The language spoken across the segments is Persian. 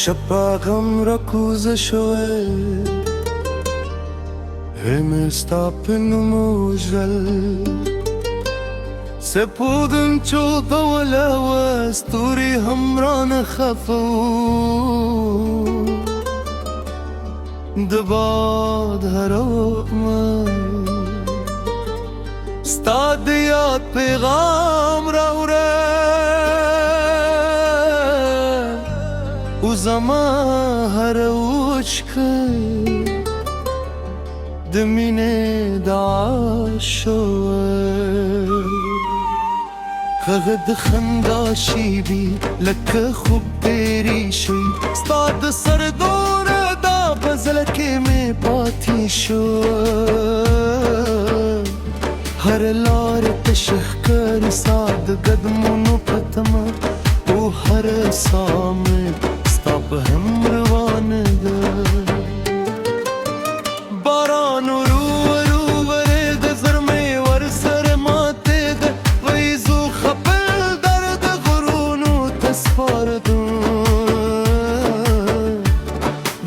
شباكم ركوز شوي هم ستابن موجل سپودن چوب ولا واستوري همران خفو دباد هرام ستاد یاد پیغام راوره و زما هر وچکه دمینه دعاشوه خغد خنداشی بی لکه خوب بیری شوی ستاد سردور دا بزلکه می پاتی شو هر لار تشخکر ساد قدمونو پتما و هر سامه ستاب هم روان ده باران رو برد زرمی ور سر ماته ده ویزو خبل درد غرونو تسپاردون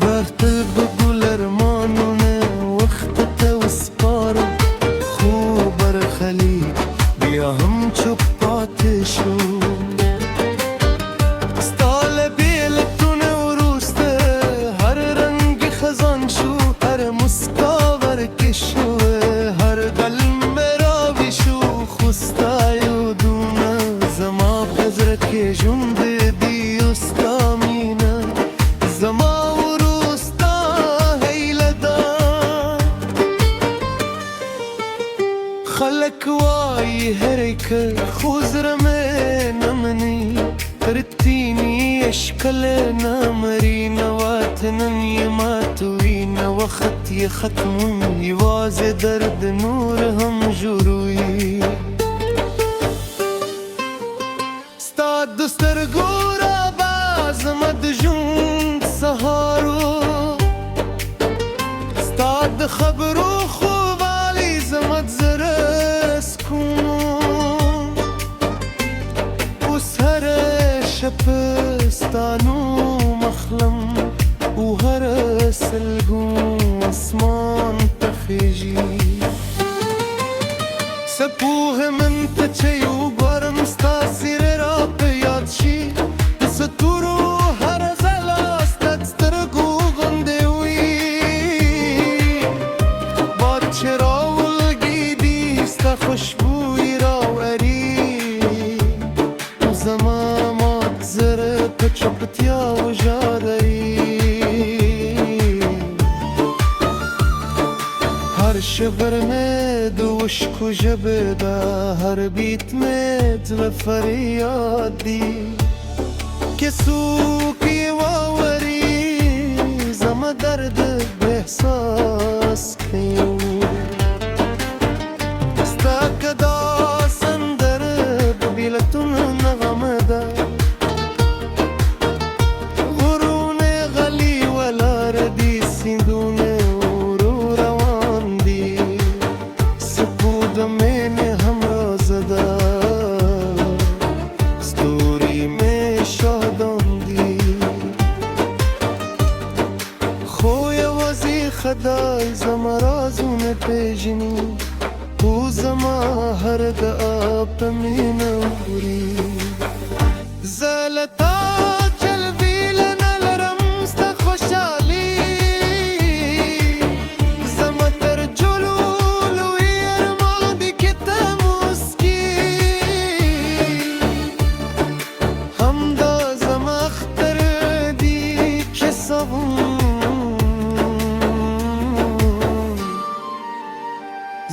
برت بگل ارمانونه وقت توسپارم خوبر خلی بیا هم چپاتشو خلك واي هريك خوزر من مني ترتيني اشكالنا مرينا واتنني ماتوين وخط يختمون يواز درد نورهم جروي ستاد دستر غورا باز مدجون سهارو ستاد خبرو خوبالي زمد زرس كون وسهر شبستانو مخلم وهرس القوم اسمان تخيجي سبوه من تچي وبرم ستاسير راب يادشي ستورو هر زلاس تسترقو غندوي باتشرا والقيدي استخشبوي راو اري وزمامات زرق تشبتيا وجاري هر شبر में دوشك وجبدا هر بيت में وفريادي كسوكي واوري زما درد باحساس كيو استاكدا سندر ببيلتون نغمدا غرون غلي ولا ردي سندون خدای زما رازونه پیژنی او زما هر دعا په مینه وری زلتا جلبی لنا لرم ستا خوشحالی زما تر جلولوی ارمان دی که ته مسکی همدا زما اختر دی که صبون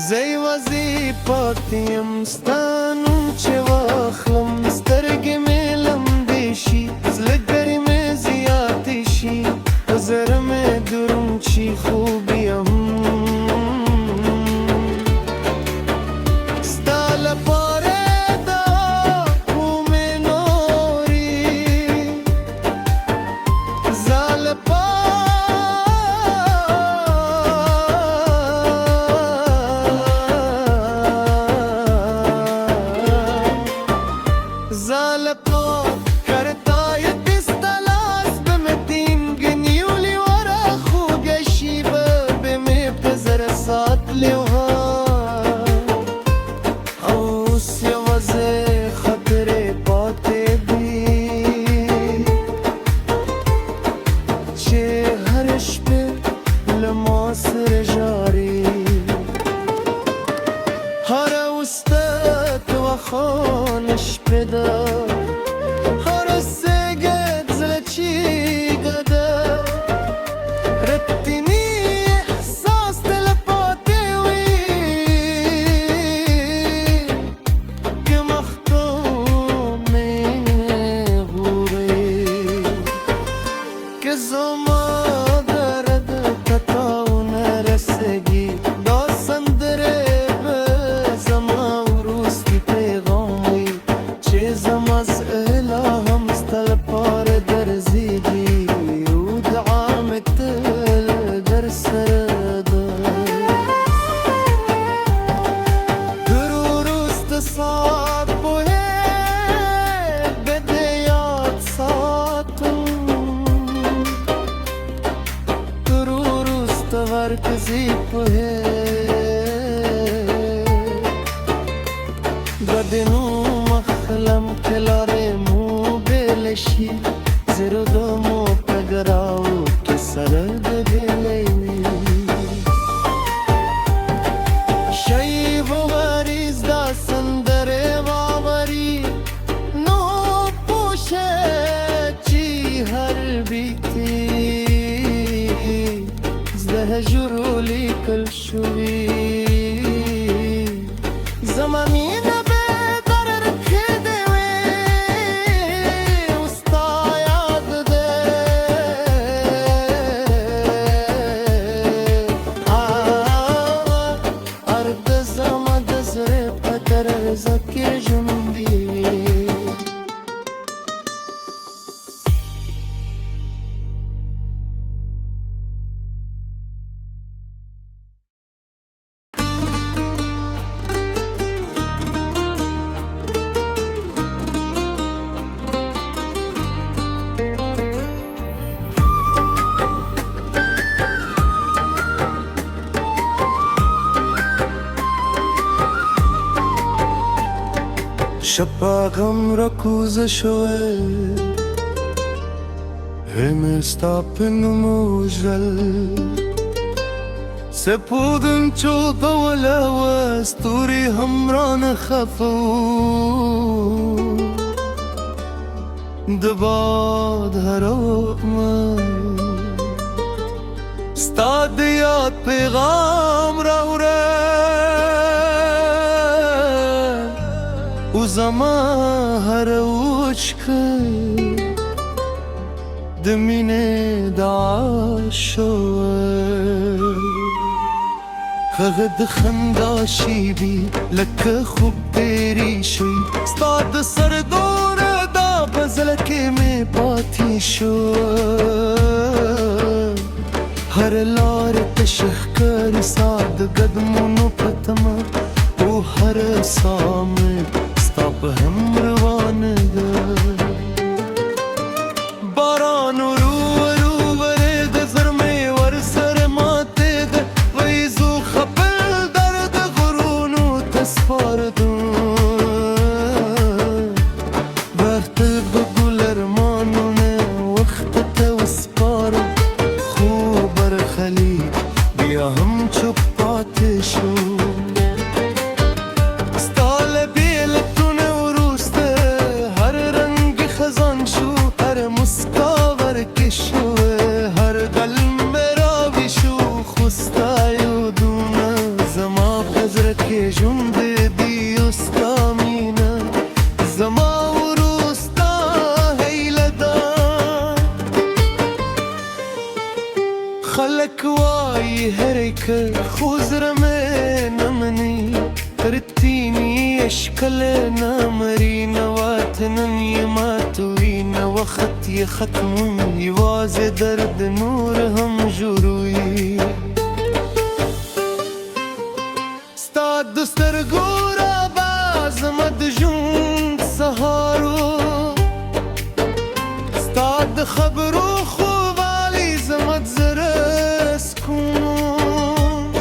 زي وزي پاتیم ستانو چه واخلم سترگی می لمدشی زلگری می زیادشی وزر می درم چی خوبیم ستال پاره دا او می نوری زال زال پا کرتا یه دستلاس بمتی هرسجت زلتشي قدر رتني إحساس تلباتي وي كمختوم من غوري كزما درد تطاون رسگی داستان دره به زما وروستی پیغامی چه زماز الهام استل پار در زیدی و دعامت در سرده درست ساعت بوه بدیات ساعتم درست مرکزی بوه بدنو مخلم کلاره مو بلشی زیرو دمو پگراو که سرد بلیوی شیب و غریز دا سندر باوری نو پوشه چی هر بیتی زده جرولی کل شوی زمانی نبه در رکده وی استا یاد ده ارد زمد زره پتر زکی جنبی شباغم ركوز شوي هم استابن موجل سپودن چوبا ولا واستوري همران خفو دباد هروما استاديات پیغام راوره وزما هروچ که دمینه دعاشوه خغد خنداشی بی لکه خوب تیری شوی ستاد سردور دا بزلکه می پاتی شو هر لار تشخکر ساد قدمونو پتما و هر سامه ستاب هم روانه ده باران رو بره ده زرمه ور سر ماته ده ویزو خبل درد غرونو تسپاردون بخت بگل ارمانونه وقت توسپارم خوبر خلی بیا هم چپاتشو خلك واي هريك خزرمي نمني رتيني اشكالنا مرينا واتنني ماتوينا وخط يختم يوازي درد نورهم جروي ستاد دسترگورا باز مدجون سهارو ستاد خبرو خوالي زمد زرس كون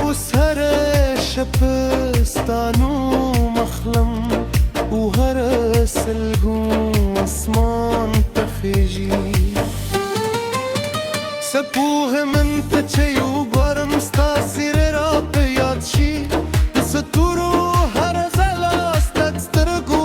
وسهر شبستانو مخلم وهرس القوم اسمان تخيجي سبوه من تچي وبرم ستاسير راب يادشي ستورو هر زلاست تسترقو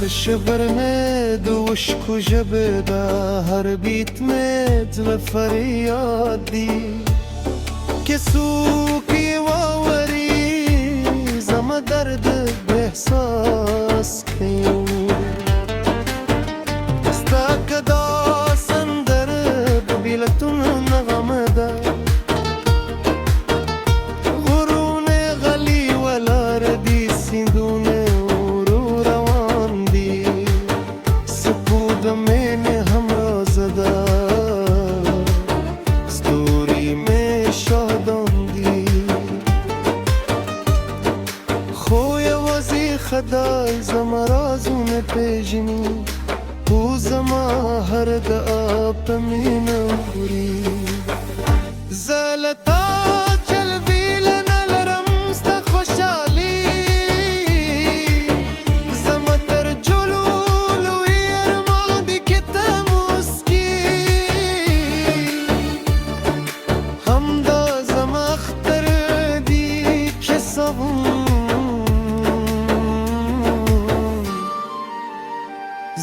شبر में दोष को जबदा हर बीत में जब फरियाद दी कि सूखी वावरी जम दर्द बेहसास क्यों استاكدا سندر ببيلة نغمدا غرون غلي ولا ردي سندون خدای زما رازونه پیژنی او زما هر دعا په مینه خوري زلتا جلبی لنا لرم ستا خوشحالي زما تر جلولو ارمان دی که ته مسکی همدا زما اختر دی که صبون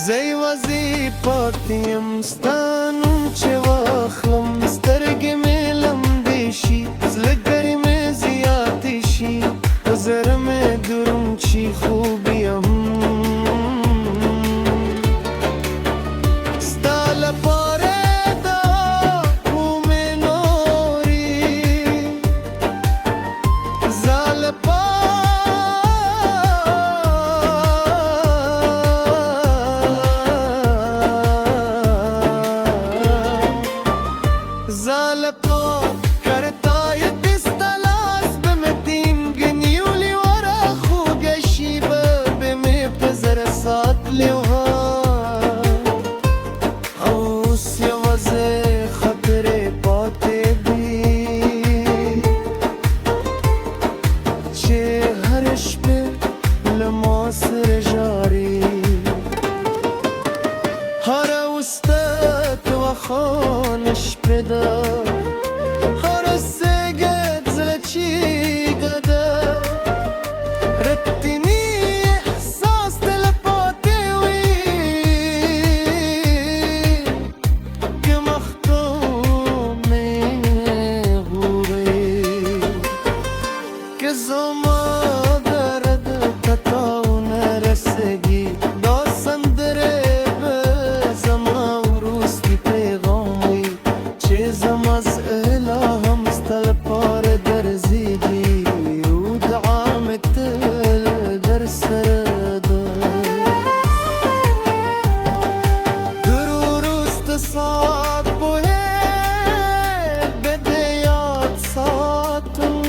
زي وزي پاتیم ستانم چې واخلم سترګې مې لمدې شي زړه ګرې مې زیاتې شي نظر مې دروند شي خوب یم ستا لپاره دا ومې نوري زالپا کرتا یه دستلاس بمتین گنیولی ورا خوگشی بمی پزر سات لیوها اوس یوازه خطر پاته بی چه هرش به لماسر جاری هر اوستت و خانش بدا هر سگت زلچی گدا رتنی احساس تلپاتی وی که مختومی غوری که زما درد تتاو نرسگی داستان دره به زما وروستی پیغامی چیزم از الهام استلپار در زیدی و دعامت در سرده درست ساعت بوه بدیات ساعتم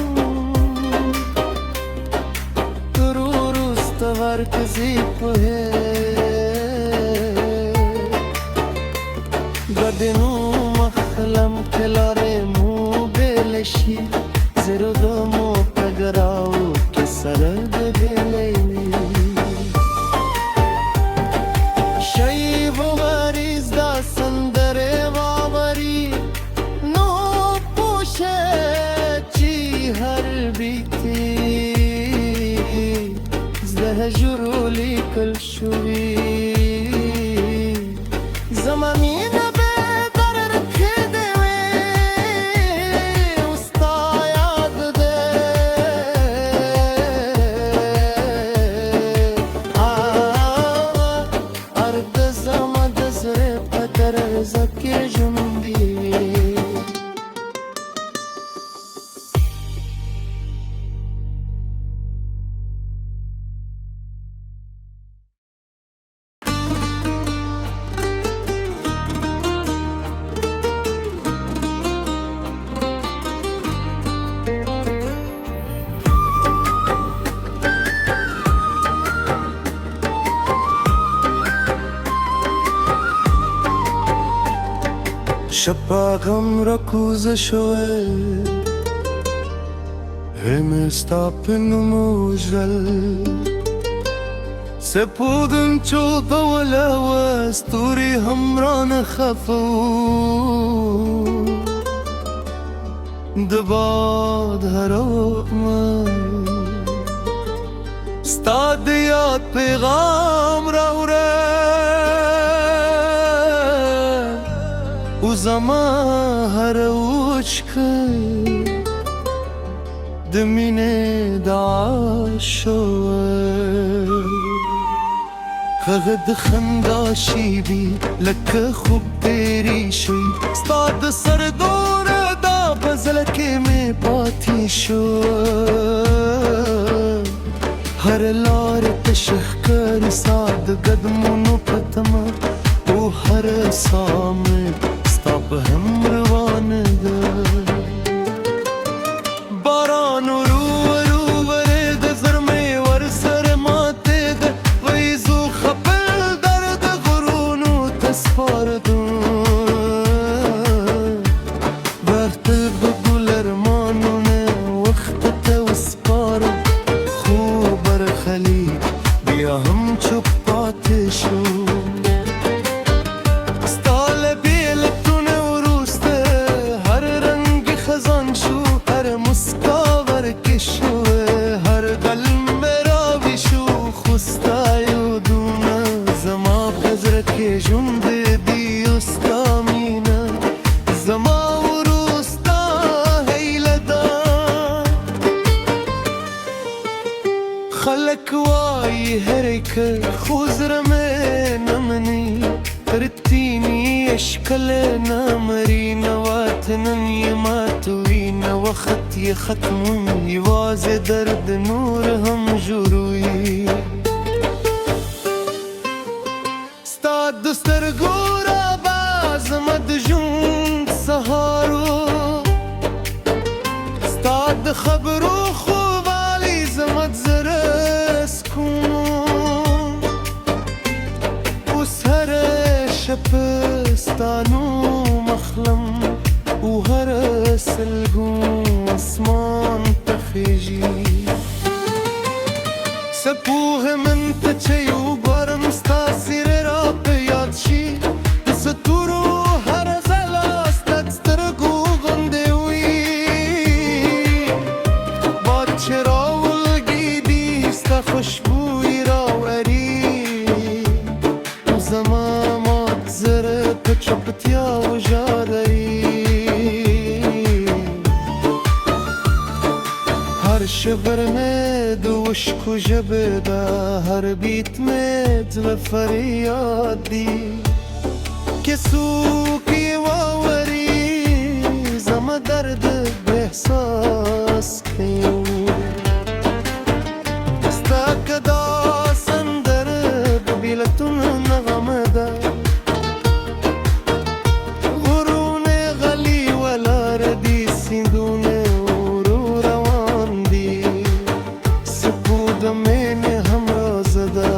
درست ورکزی بوه بدنو مخلم کلاره مو بلشی زیرو دمو پگراو که سرد بلینی شیب و مریض دا سندر واوری نو پوشه چی هر بیتی زده جرولی کل شوی زمامین شباغم ركوز شوي هم ستابن موجل سپودن چوب ولا واستوري همران خفو دباد هروما ستا د یاد پیغام راوړه او زما هر اوښکه د مینې دعا شوه هغه د خندا شیبې لکه خوب تېرې شوې ستا د سردوره دا په زړه کې مې پاتې شوه هر لاره تشه ښکاري ستا د قدمونو په تمه او هره ساه مې ستا په هم روانه ده باران ورو ورو ورېده زر مې ورسره ماتېده وایي خپل درد غرونو ته سپارده برته به ګل ارمانونه وخت ته وسپاره خو برخلیک بیا هم چوپ پاتې شو ستا له بېلتونه وروسته هر رنګ خزان شو هر مسکا ورکې شوه هر دل مې راویښو خو ستا یادونه زما په زړه کې ژوندی دي او ستا مینه زما وروسته هیله ده خلک وایي هرې که خو زړه مې نه مني ترتینی اشکل نه مري نه وطنن یې ماتوي نه وخت یې ختموي یوازې درد نور هم ژوروي ستا د سترګو راباز زما د ژوند سهارو ستا د خبرو خوږوالی زما د زړه سکون اوس هره شپه ستا نوم اخلم او هره سلګون اسمان ته خیژي څه پوهېمن ته چې وګورم ستا څېرې راپه یاد شي د ستورو هره ځلا ستا د سترګو غوندې وي باد چې راولګېدي ستا خوشبويي راوړي او زما مات زړه په چوپتیا وژاړي هر شبر مې د اوښکو ژبه ده هر بیت مې زړه فریاد دي که څوک یې واوري زما درد به احساس کوي ستا که دا سندره د بېلتون نغمه ده غرونه غلي ولاړ دي سیندونه ورو روان دي سپو د مینې هم رازه ده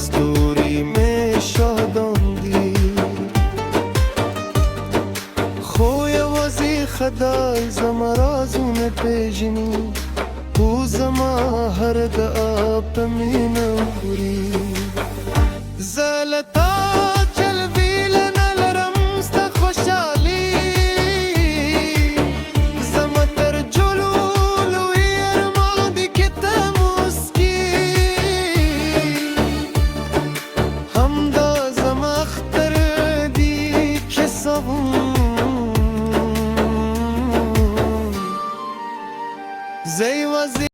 ستوري مې شاهدان دي خو یوازې خدای زما رازونه پېژني او زما هر دعا په مینه خوري زه له تا